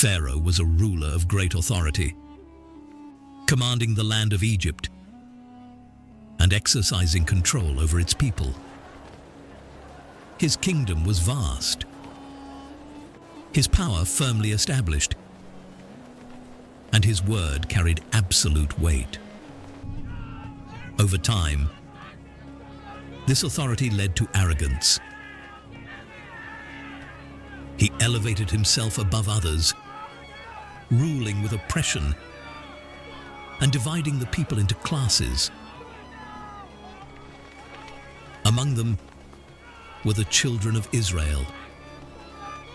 Pharaoh was a ruler of great authority, commanding the land of Egypt and exercising control over its people. His kingdom was vast, his power firmly established, and his word carried absolute weight. Over time, this authority led to arrogance. He elevated himself above others, ruling with oppression and dividing the people into classes. Among them were the children of Israel,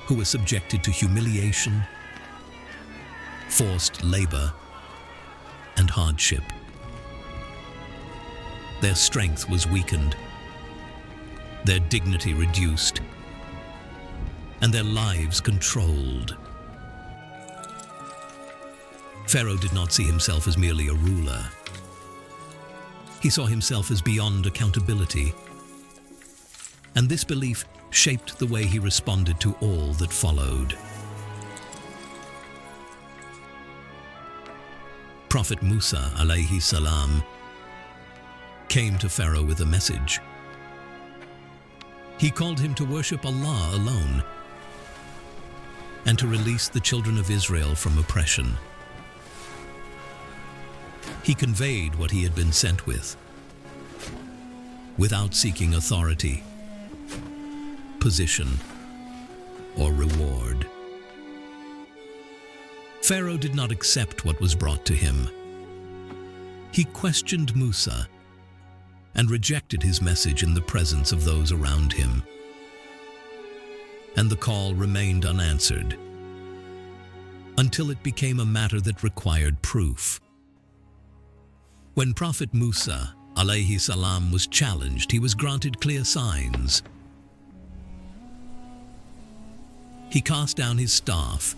who were subjected to humiliation, forced labor, and hardship. Their strength was weakened, their dignity reduced, and their lives controlled. Pharaoh did not see himself as merely a ruler. He saw himself as beyond accountability, and this belief shaped the way he responded to all that followed. Prophet Musa alayhi salam came to Pharaoh with a message. He called him to worship Allah alone and to release the children of Israel from oppression. He conveyed what he had been sent with, without seeking authority, position, or reward. Pharaoh did not accept what was brought to him. He questioned Musa and rejected his message in the presence of those around him. And the call remained unanswered until it became a matter that required proof. When Prophet Musa alayhi salam was challenged, he was granted clear signs. He cast down his staff,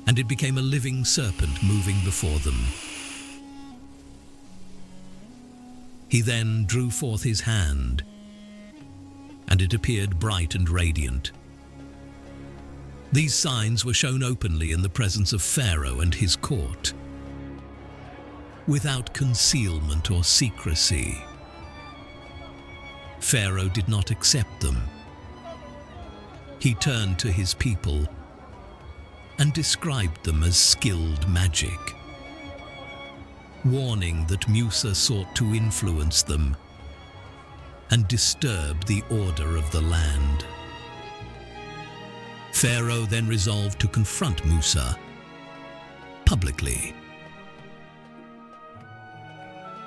and it became a living serpent moving before them. He then drew forth his hand, and it appeared bright and radiant. These signs were shown openly in the presence of Pharaoh and his court, without concealment or secrecy. Pharaoh did not accept them. He turned to his people and described them as skilled magic, warning that Musa sought to influence them and disturb the order of the land. Pharaoh then resolved to confront Musa publicly.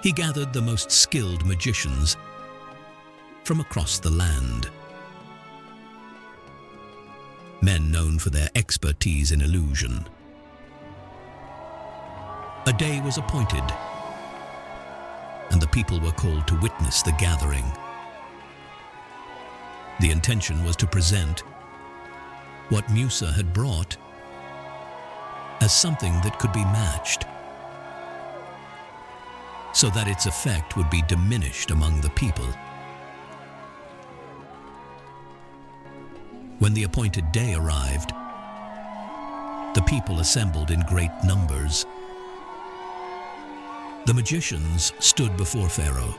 He gathered the most skilled magicians from across the land, men known for their expertise in illusion. A day was appointed, and the people were called to witness the gathering. The intention was to present what Musa had brought as something that could be matched, so that its effect would be diminished among the people. When the appointed day arrived, the people assembled in great numbers. The magicians stood before Pharaoh,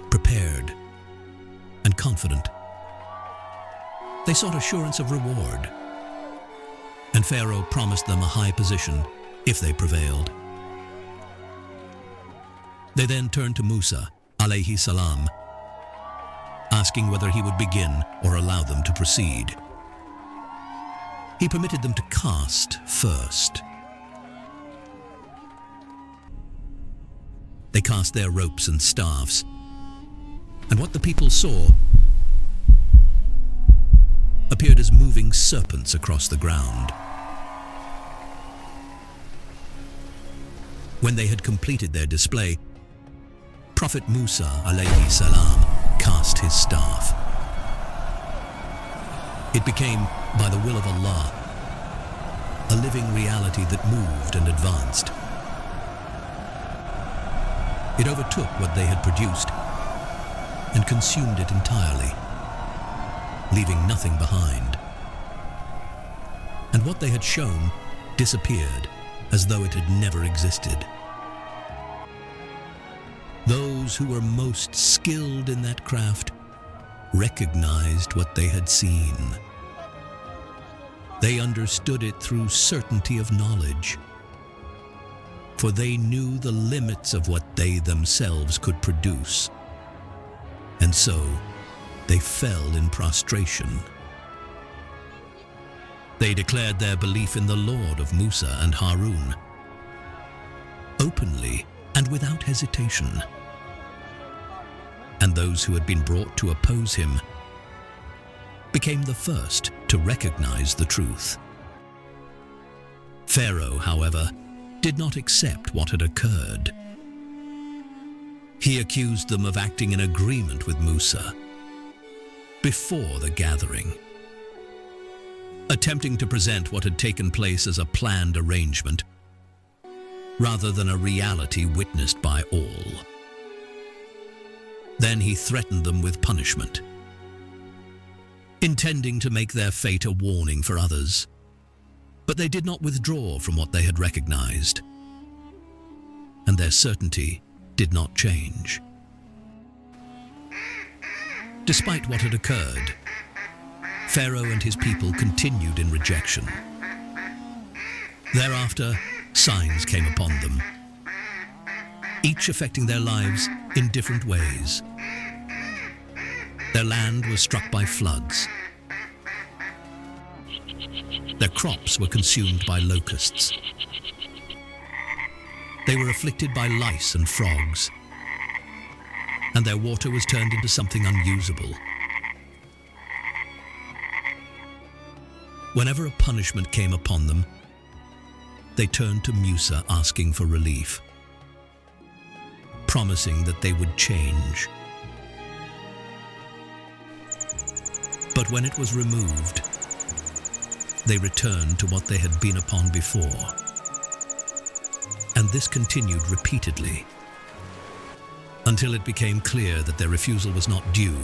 prepared and confident. They sought assurance of reward, and Pharaoh promised them a high position if they prevailed. They then turned to Musa alayhi salam, asking whether he would begin or allow them to proceed. He permitted them to cast first. They cast their ropes and staffs, and what the people saw appeared as moving serpents across the ground. When they had completed their display, Prophet Musa alayhi salam cast his staff. It became, by the will of Allah, a living reality that moved and advanced. It overtook what they had produced and consumed it entirely, leaving nothing behind. and what they had shown disappeared as though it had never existed. Those who were most skilled in that craft recognized what they had seen. They understood it through certainty of knowledge, for they knew the limits of what they themselves could produce, and so they fell in prostration. They declared their belief in the Lord of Musa and Harun, openly and without hesitation. And those who had been brought to oppose him became the first to recognize the truth. Pharaoh, however, did not accept what had occurred. He accused them of acting in agreement with Musa before the gathering, attempting to present what had taken place as a planned arrangement rather than a reality witnessed by all. Then he threatened them with punishment, intending to make their fate a warning for others. But they did not withdraw from what they had recognized, and their certainty did not change. Despite what had occurred, Pharaoh and his people continued in rejection. Thereafter, signs came upon them, each affecting their lives in different ways. Their land was struck by floods. Their crops were consumed by locusts. They were afflicted by lice and frogs, and their water was turned into something unusable. Whenever a punishment came upon them, they turned to Musa asking for relief, promising that they would change. But when it was removed, they returned to what they had been upon before. And this continued repeatedly, until it became clear that their refusal was not due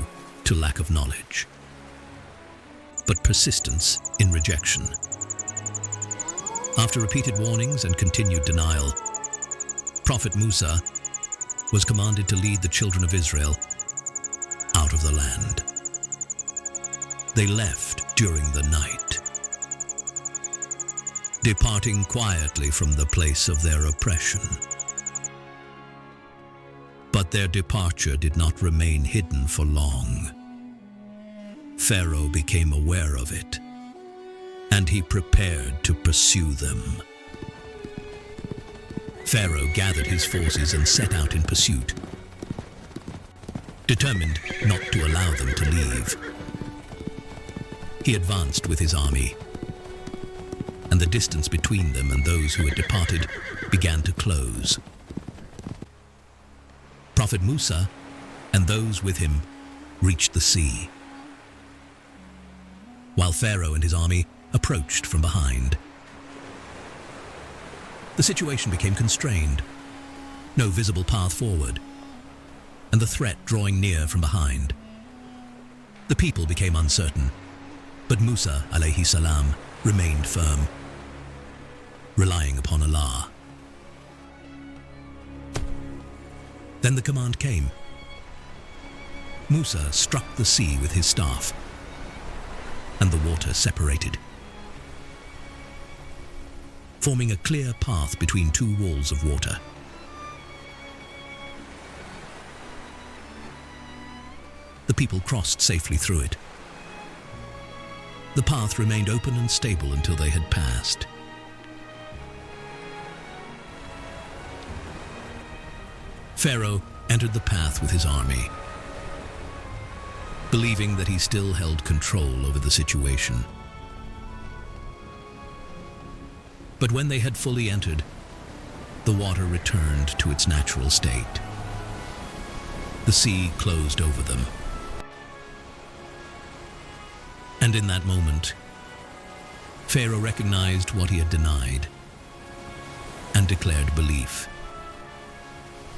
to lack of knowledge, but persistence in rejection. After repeated warnings and continued denial, Prophet Musa was commanded to lead the children of Israel out of the land. They left during the night, departing quietly from the place of their oppression. But their departure did not remain hidden for long. Pharaoh became aware of it, and he prepared to pursue them. Pharaoh gathered his forces and set out in pursuit, determined not to allow them to leave. He advanced with his army, and the distance between them and those who had departed began to close. Prophet Musa and those with him reached the sea, while Pharaoh and his army approached from behind. The situation became constrained, no visible path forward, and the threat drawing near from behind. The people became uncertain, but Musa alayhi salam remained firm, relying upon Allah. Then the command came. Musa struck the sea with his staff, and the water separated, forming a clear path between two walls of water. The people crossed safely through it. The path remained open and stable until they had passed. Pharaoh entered the path with his army, believing that he still held control over the situation. But when they had fully entered, the water returned to its natural state. The sea closed over them. And in that moment, Pharaoh recognized what he had denied and declared belief.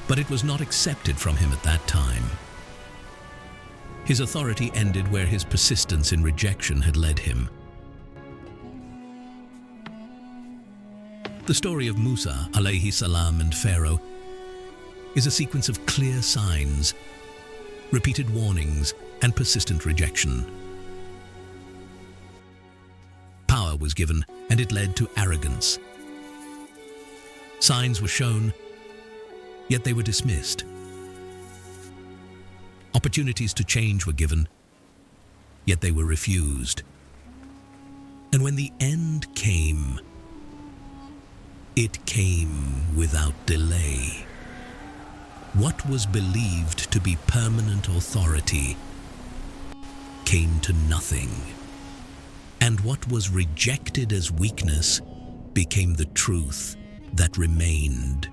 But it was not accepted from him at that time. His authority ended where his persistence in rejection had led him. The story of Musa alayhi salam and Pharaoh is a sequence of clear signs, repeated warnings, and persistent rejection. Power was given, and it led to arrogance. Signs were shown, yet they were dismissed. Opportunities to change were given, yet they were refused. And when the end came, it came without delay. What was believed to be permanent authority came to nothing, and what was rejected as weakness became the truth that remained.